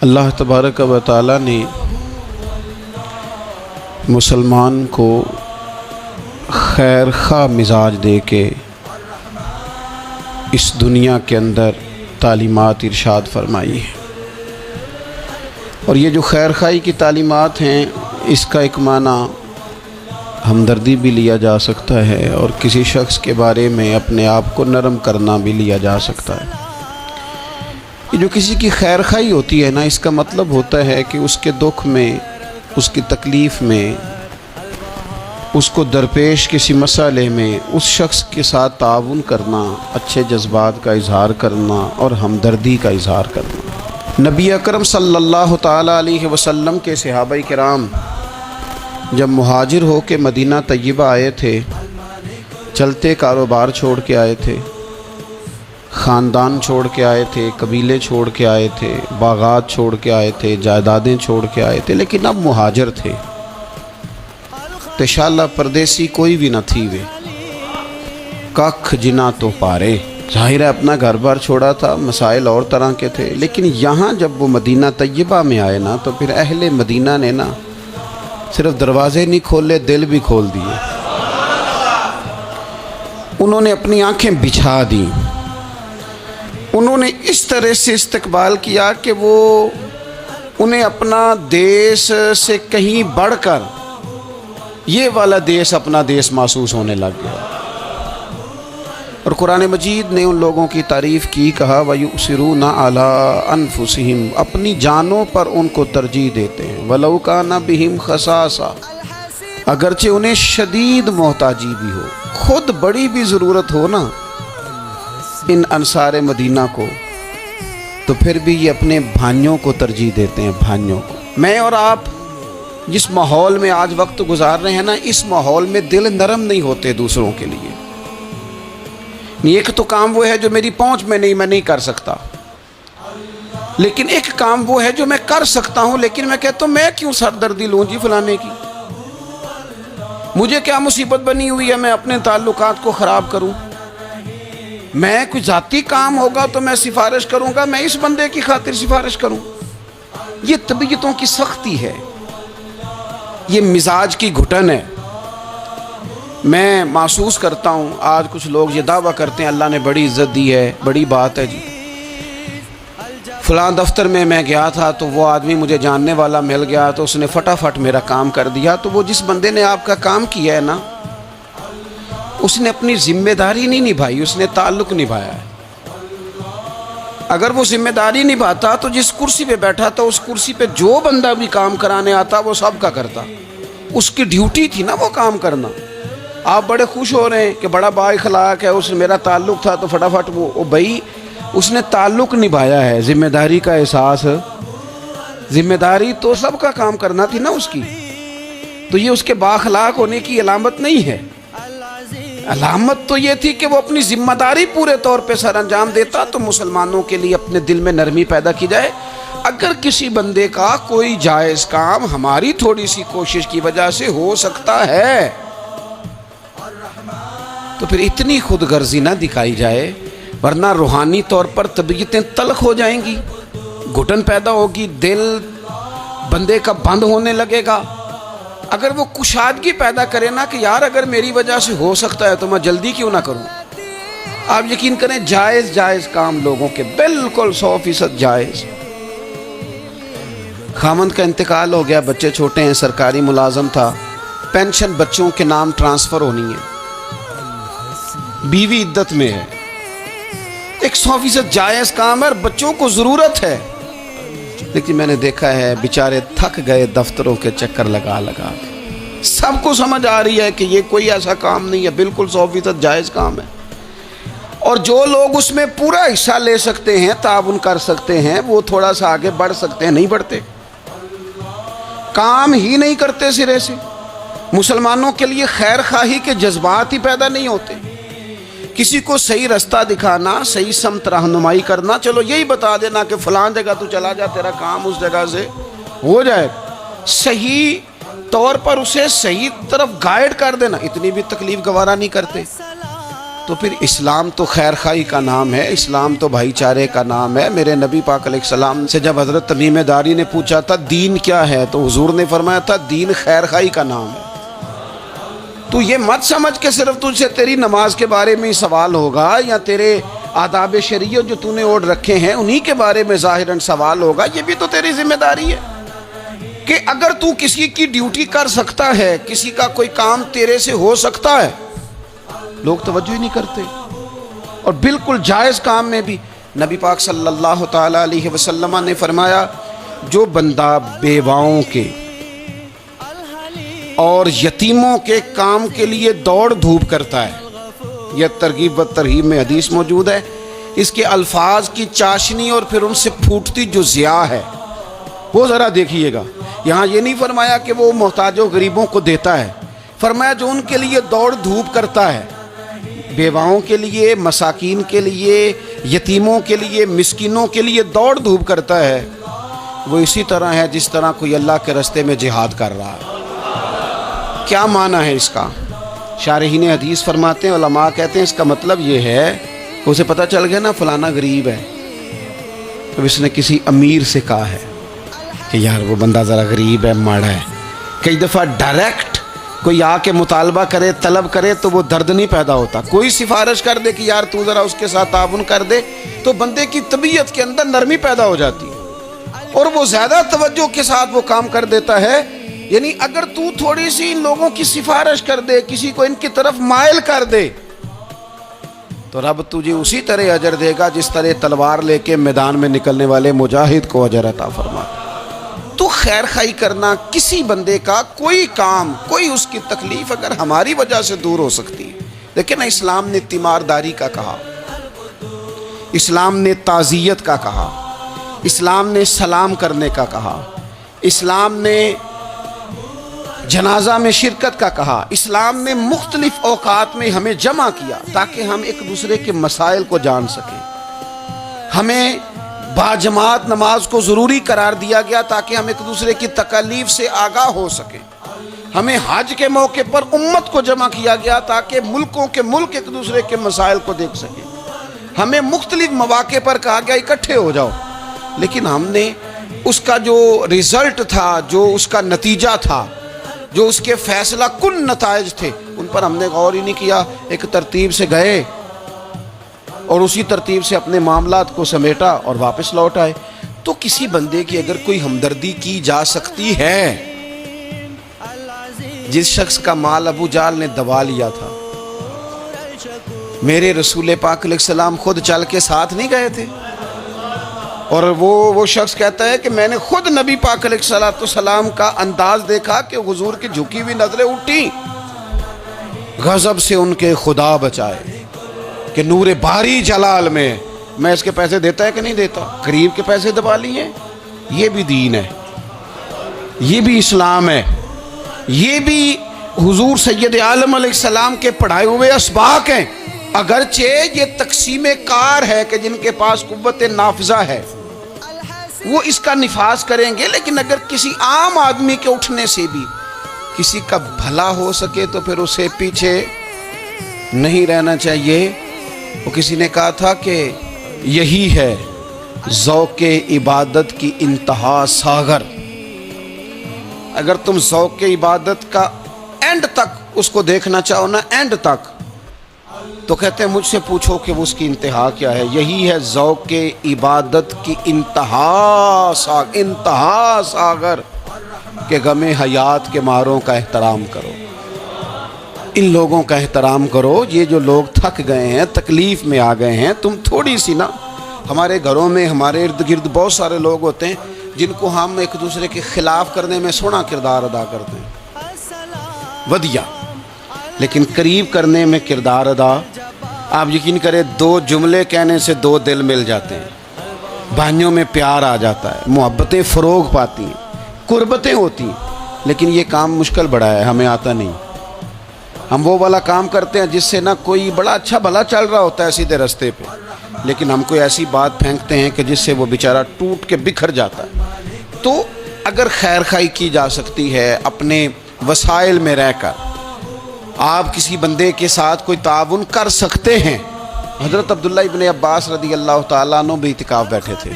اللہ تبارک و تعالی نے مسلمان کو خیر خواہ مزاج دے کے اس دنیا کے اندر تعلیمات ارشاد فرمائی ہے، اور یہ جو خیر خواہی کی تعلیمات ہیں اس کا ایک معنی ہمدردی بھی لیا جا سکتا ہے، اور کسی شخص کے بارے میں اپنے آپ کو نرم کرنا بھی لیا جا سکتا ہے۔ یہ جو کسی کی خیر خواہی ہوتی ہے نا، اس کا مطلب ہوتا ہے کہ اس کے دکھ میں، اس کی تکلیف میں، اس کو درپیش کسی مسئلے میں اس شخص کے ساتھ تعاون کرنا، اچھے جذبات کا اظہار کرنا اور ہمدردی کا اظہار کرنا۔ نبی اکرم صلی اللہ تعالیٰ علیہ وسلم کے صحابہ کرام جب مہاجر ہو کے مدینہ طیبہ آئے تھے، چلتے کاروبار چھوڑ کے آئے تھے، خاندان چھوڑ کے آئے تھے، قبیلے چھوڑ کے آئے تھے، باغات چھوڑ کے آئے تھے، جائیدادیں چھوڑ کے آئے تھے، لیکن اب مہاجر تھے۔ تشالہ پردیسی کوئی بھی نہ تھی وے، ککھ جنا تو پارے۔ ظاہر ہے اپنا گھر بار چھوڑا تھا، مسائل اور طرح کے تھے، لیکن یہاں جب وہ مدینہ طیبہ میں آئے نا، تو پھر اہل مدینہ نے نا صرف دروازے نہیں کھولے، دل بھی کھول دیے۔ انہوں نے اپنی آنکھیں بچھا دیں، انہوں نے اس طرح سے استقبال کیا کہ وہ انہیں اپنا دیس سے کہیں بڑھ کر یہ والا دیس اپنا دیس محسوس ہونے لگ گیا۔ اور قرآن مجید نے ان لوگوں کی تعریف کی، کہا وَيُؤْثِرُونَ عَلَىٰ أَنفُسِهِمْ، اپنی جانوں پر ان کو ترجیح دیتے ہیں، وَلَوْ كَانَ بِهِمْ خَصَاصَةٌ، اگرچہ انہیں شدید محتاجی بھی ہو، خود بڑی بھی ضرورت ہو نا ان انصار مدینہ کو، تو پھر بھی یہ اپنے بھائیوں کو ترجیح دیتے ہیں، بھائیوں کو۔ میں اور آپ جس ماحول میں آج وقت گزار رہے ہیں نا، اس ماحول میں دل نرم نہیں ہوتے دوسروں کے لیے۔ ایک تو کام وہ ہے جو میری پہنچ میں نہیں، میں نہیں کر سکتا، لیکن ایک کام وہ ہے جو میں کر سکتا ہوں، لیکن میں کہتا ہوں میں کیوں سردردی لوں جی فلانے کی، مجھے کیا مصیبت بنی ہوئی ہے میں اپنے تعلقات کو خراب کروں؟ میں کوئی ذاتی کام ہوگا تو میں سفارش کروں گا، میں اس بندے کی خاطر سفارش کروں؟ یہ طبیعتوں کی سختی ہے، یہ مزاج کی گھٹن ہے۔ میں محسوس کرتا ہوں آج کچھ لوگ یہ دعویٰ کرتے ہیں اللہ نے بڑی عزت دی ہے، بڑی بات ہے جی، فلاں دفتر میں گیا تھا تو وہ آدمی مجھے جاننے والا مل گیا تو اس نے فٹافٹ میرا کام کر دیا۔ تو وہ جس بندے نے آپ کا کام کیا ہے نا، اس نے اپنی ذمہ داری نہیں نبھائی، اس نے تعلق نبھایا ہے۔ اگر وہ ذمہ داری نبھاتا تو جس کرسی پہ بیٹھا تھا اس کرسی پہ جو بندہ بھی کام کرانے آتا وہ سب کا کرتا، اس کی ڈیوٹی تھی نا وہ کام کرنا۔ آپ بڑے خوش ہو رہے ہیں کہ بڑا با اخلاق ہے، اس نے میرا تعلق تھا تو فٹافٹ وہ بھائی اس نے تعلق نبھایا ہے، ذمہ داری کا احساس، ذمہ داری تو سب کا کام کرنا تھی نا اس کی، تو یہ اس کے با اخلاق ہونے کی علامت نہیں ہے۔ علامت تو یہ تھی کہ وہ اپنی ذمہ داری پورے طور پہ سر انجام دیتا۔ تو مسلمانوں کے لیے اپنے دل میں نرمی پیدا کی جائے، اگر کسی بندے کا کوئی جائز کام ہماری تھوڑی سی کوشش کی وجہ سے ہو سکتا ہے تو پھر اتنی خود غرضی نہ دکھائی جائے، ورنہ روحانی طور پر طبیعتیں تلخ ہو جائیں گی، گھٹن پیدا ہوگی، دل بندے کا بند ہونے لگے گا۔ اگر وہ کشادگی پیدا کرے نا کہ یار اگر میری وجہ سے ہو سکتا ہے تو میں جلدی کیوں نہ کروں۔ آپ یقین کریں جائز کام لوگوں کے بالکل 100% جائز۔ خامند کا انتقال ہو گیا، بچے چھوٹے ہیں، سرکاری ملازم تھا، پینشن بچوں کے نام ٹرانسفر ہونی ہے، بیوی عدت میں ہے، ایک 100% جائز کام ہے، بچوں کو ضرورت ہے، لیکن میں نے دیکھا ہے بیچارے تھک گئے دفتروں کے چکر لگا لگا۔ سب کو سمجھ آ رہی ہے کہ یہ کوئی ایسا کام نہیں ہے، بالکل 100% جائز کام ہے، اور جو لوگ اس میں پورا حصہ لے سکتے ہیں، تعاون کر سکتے ہیں، وہ تھوڑا سا آگے بڑھ سکتے ہیں، نہیں بڑھتے، کام ہی نہیں کرتے سرے سے۔ مسلمانوں کے لیے خیر خواہی کے جذبات ہی پیدا نہیں ہوتے، کسی کو صحیح رستہ دکھانا، صحیح سمت رہنمائی کرنا، چلو یہی بتا دینا کہ فلاں جگہ تو چلا جا، تیرا کام اس جگہ سے ہو جائے، صحیح طور پر اسے صحیح طرف گائیڈ کر دینا، اتنی بھی تکلیف گوارا نہیں کرتے۔ تو پھر اسلام تو خیر خواہی کا نام ہے، اسلام تو بھائی چارے کا نام ہے۔ میرے نبی پاک علیہ السلام سے جب حضرت تمیم داری نے پوچھا تھا دین کیا ہے، تو حضور نے فرمایا تھا دین خیر خواہی کا نام ہے۔ تو یہ مت سمجھ کہ صرف تجھ سے تیری نماز کے بارے میں ہی سوال ہوگا، یا تیرے آداب شریعت جو تو نے اوڑھ رکھے ہیں انہی کے بارے میں ظاہراً سوال ہوگا۔ یہ بھی تو تیری ذمہ داری ہے کہ اگر تو کسی کی ڈیوٹی کر سکتا ہے، کسی کا کوئی کام تیرے سے ہو سکتا ہے، لوگ توجہ ہی نہیں کرتے۔ اور بالکل جائز کام میں بھی نبی پاک صلی اللہ تعالیٰ علیہ وسلم نے فرمایا جو بندہ بیواؤں کے اور یتیموں کے کام کے لیے دوڑ دھوپ کرتا ہے، یہ ترغیب و ترہیب میں حدیث موجود ہے، اس کے الفاظ کی چاشنی اور پھر ان سے پھوٹتی جو ضیاء ہے وہ ذرا دیکھیے گا۔ یہاں یہ نہیں فرمایا کہ وہ محتاجوں غریبوں کو دیتا ہے، فرمایا جو ان کے لیے دوڑ دھوپ کرتا ہے، بیواؤں کے لیے، مساکین کے لیے، یتیموں کے لیے، مسکینوں کے لیے دوڑ دھوپ کرتا ہے، وہ اسی طرح ہے جس طرح کوئی اللہ کے راستے میں جہاد کر رہا ہے۔ کیا معنی ہے اس کا؟ شارحین حدیث فرماتے ہیں، علماء کہتے ہیں اس کا مطلب یہ ہے، اسے پتہ چل گیا نا فلانا غریب ہے، تو اس نے کسی امیر سے کہا ہے کہ یار وہ بندہ ذرا غریب ہے، ماڑا ہے۔ کئی دفعہ ڈائریکٹ کوئی آ کے مطالبہ کرے، طلب کرے تو وہ درد نہیں پیدا ہوتا، کوئی سفارش کر دے کہ یار تو ذرا اس کے ساتھ تعاون کر دے، تو بندے کی طبیعت کے اندر نرمی پیدا ہو جاتی ہے اور وہ زیادہ توجہ کے ساتھ وہ کام کر دیتا ہے۔ یعنی اگر تو تھوڑی سی ان لوگوں کی سفارش کر دے، کسی کو ان کی طرف مائل کر دے، تو رب تجھے اسی طرح اجر دے گا جس طرح تلوار لے کے میدان میں نکلنے والے مجاہد کو اجر عطا فرماتا۔ تو خیر خواہی کرنا، کسی بندے کا کوئی کام، کوئی اس کی تکلیف اگر ہماری وجہ سے دور ہو سکتی ہے، لیکن اسلام نے تیمارداری کا کہا، اسلام نے تعزیت کا کہا، اسلام نے سلام کرنے کا کہا، اسلام نے جنازہ میں شرکت کا کہا، اسلام نے مختلف اوقات میں ہمیں جمع کیا تاکہ ہم ایک دوسرے کے مسائل کو جان سکیں۔ ہمیں باجماعت نماز کو ضروری قرار دیا گیا تاکہ ہم ایک دوسرے کی تکالیف سے آگاہ ہو سکیں۔ ہمیں حج کے موقع پر امت کو جمع کیا گیا تاکہ ملکوں کے ملک ایک دوسرے کے مسائل کو دیکھ سکیں۔ ہمیں مختلف مواقع پر کہا گیا اکٹھے ہو جاؤ، لیکن ہم نے اس کا جو رزلٹ تھا، جو اس کا نتیجہ تھا، جو اس کے فیصلہ کن نتائج تھے، ان پر ہم نے غور ہی نہیں کیا۔ ایک ترتیب سے گئے اور اسی ترتیب سے اپنے معاملات کو سمیٹا اور واپس لوٹ آئے۔ تو کسی بندے کی اگر کوئی ہمدردی کی جا سکتی ہے، جس شخص کا مال ابو جہل نے دبا لیا تھا، میرے رسول پاک علیہ السلام خود چل کے ساتھ نہیں گئے تھے، اور وہ شخص کہتا ہے کہ میں نے خود نبی پاک علیہ السلام کا انداز دیکھا کہ حضور کی جھکی ہوئی نظریں اٹھی، غضب سے ان کے خدا بچائے کہ نور باری جلال میں اس کے پیسے دیتا ہے کہ نہیں دیتا، قریب کے پیسے دبا لیے۔ یہ بھی دین ہے، یہ بھی اسلام ہے، یہ بھی حضور سید عالم علیہ السلام کے پڑھائے ہوئے اسباق ہیں۔ اگرچہ یہ تقسیم کار ہے کہ جن کے پاس قوت نافذہ ہے وہ اس کا نفاذ کریں گے، لیکن اگر کسی عام آدمی کے اٹھنے سے بھی کسی کا بھلا ہو سکے تو پھر اسے پیچھے نہیں رہنا چاہیے۔ وہ کسی نے کہا تھا کہ یہی ہے ذوق عبادت کی انتہا ساغر۔ اگر تم ذوق عبادت کا اینڈ تک اس کو دیکھنا چاہو نا، اینڈ تک، تو کہتے ہیں مجھ سے پوچھو کہ وہ اس کی انتہا کیا ہے۔ یہی ہے ذوق عبادت کی انتہا ساغر کہ غم حیات کے ماروں کا احترام کرو۔ ان لوگوں کا احترام کرو، یہ جو لوگ تھک گئے ہیں، تکلیف میں آ گئے ہیں۔ تم تھوڑی سی نا، ہمارے گھروں میں ہمارے ارد گرد بہت سارے لوگ ہوتے ہیں جن کو ہم ایک دوسرے کے خلاف کرنے میں سونا کردار ادا کرتے ہیں، ودیا، لیکن قریب کرنے میں کردار ادا، آپ یقین کریں 2 جملے کہنے سے 2 دل مل جاتے ہیں، بھائیوں میں پیار آ جاتا ہے، محبتیں فروغ پاتی ہیں، قربتیں ہوتی ہیں۔ لیکن یہ کام مشکل بڑا ہے، ہمیں آتا نہیں۔ ہم وہ والا کام کرتے ہیں جس سے نہ کوئی بڑا اچھا بھلا چل رہا ہوتا ہے سیدھے رستے پہ، لیکن ہم کوئی ایسی بات پھینکتے ہیں کہ جس سے وہ بیچارہ ٹوٹ کے بکھر جاتا ہے۔ تو اگر خیر خواہی کی جا سکتی ہے اپنے وسائل میں رہ کر، آپ کسی بندے کے ساتھ کوئی تعاون کر سکتے ہیں۔ حضرت عبداللہ ابن عباس رضی اللہ تعالیٰ عنہ بھی اعتکاف بیٹھے تھے۔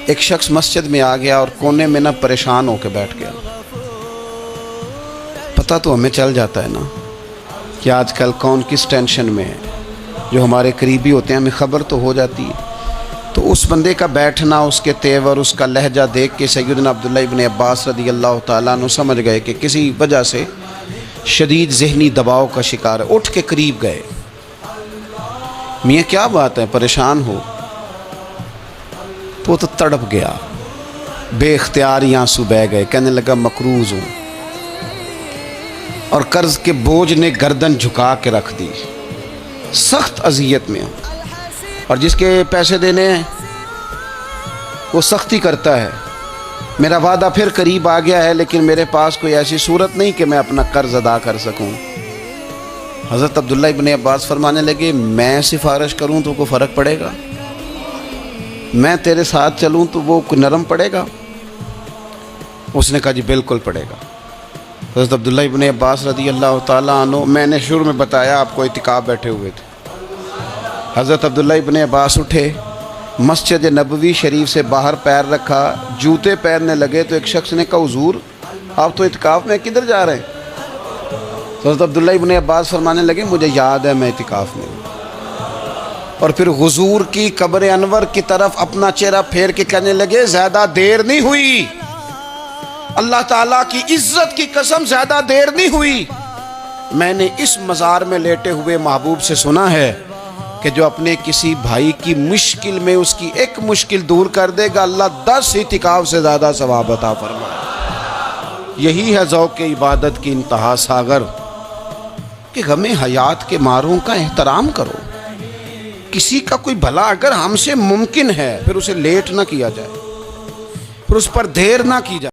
ایک شخص مسجد میں آ گیا اور کونے میں نہ پریشان ہو کے بیٹھ گیا۔ پتہ تو ہمیں چل جاتا ہے نا کہ آج کل کون کس ٹینشن میں ہے، جو ہمارے قریبی ہوتے ہیں ہمیں خبر تو ہو جاتی ہے۔ تو اس بندے کا بیٹھنا، اس کے تیور، اس کا لہجہ دیکھ کے سیدنا عبداللہ ابن عباس رضی اللہ تعالیٰ عنہ سمجھ گئے کہ کسی وجہ سے شدید ذہنی دباؤ کا شکار ہے۔ اٹھ کے قریب گئے، میاں کیا بات ہے، پریشان ہو؟ تو تڑپ گیا، بے اختیار آنسو بہہ گئے، کہنے لگا مقروض ہوں اور قرض کے بوجھ نے گردن جھکا کے رکھ دی، سخت اذیت میں ہوں، اور جس کے پیسے دینے ہیں وہ سختی کرتا ہے۔ میرا وعدہ پھر قریب آ گیا ہے، لیکن میرے پاس کوئی ایسی صورت نہیں کہ میں اپنا قرض ادا کر سکوں۔ حضرت عبداللہ ابن عباس فرمانے لگے میں سفارش کروں تو کوئی فرق پڑے گا؟ میں تیرے ساتھ چلوں تو وہ کوئی نرم پڑے گا؟ اس نے کہا جی بالکل پڑے گا۔ حضرت عبداللہ ابن عباس رضی اللہ تعالیٰ عنہ، میں نے شروع میں بتایا آپ کو اعتکاف بیٹھے ہوئے تھے۔ حضرت عبداللہ ابن عباس اٹھے، مسجد نبوی شریف سے باہر پیر رکھا، جوتے پہننے لگے تو ایک شخص نے کہا حضور آپ تو اعتکاف میں کدھر جا رہے ہیں؟ تو حضرت عبداللہ ابن عباس فرمانے لگے مجھے یاد ہے میں اعتکاف میں ہوں۔ اور پھر حضور کی قبر انور کی طرف اپنا چہرہ پھیر کے کہنے لگے زیادہ دیر نہیں ہوئی، اللہ تعالیٰ کی عزت کی قسم زیادہ دیر نہیں ہوئی، میں نے اس مزار میں لیٹے ہوئے محبوب سے سنا ہے کہ جو اپنے کسی بھائی کی مشکل میں اس کی ایک مشکل دور کر دے گا اللہ 10 اعتکاف سے زیادہ ثواب عطا فرمائے۔ یہی ہے ذوق عبادت کی انتہا ساگر کہ غم حیات کے ماروں کا احترام کرو۔ کسی کا کوئی بھلا اگر ہم سے ممکن ہے پھر اسے لیٹ نہ کیا جائے، پھر اس پر دیر نہ کی جائے۔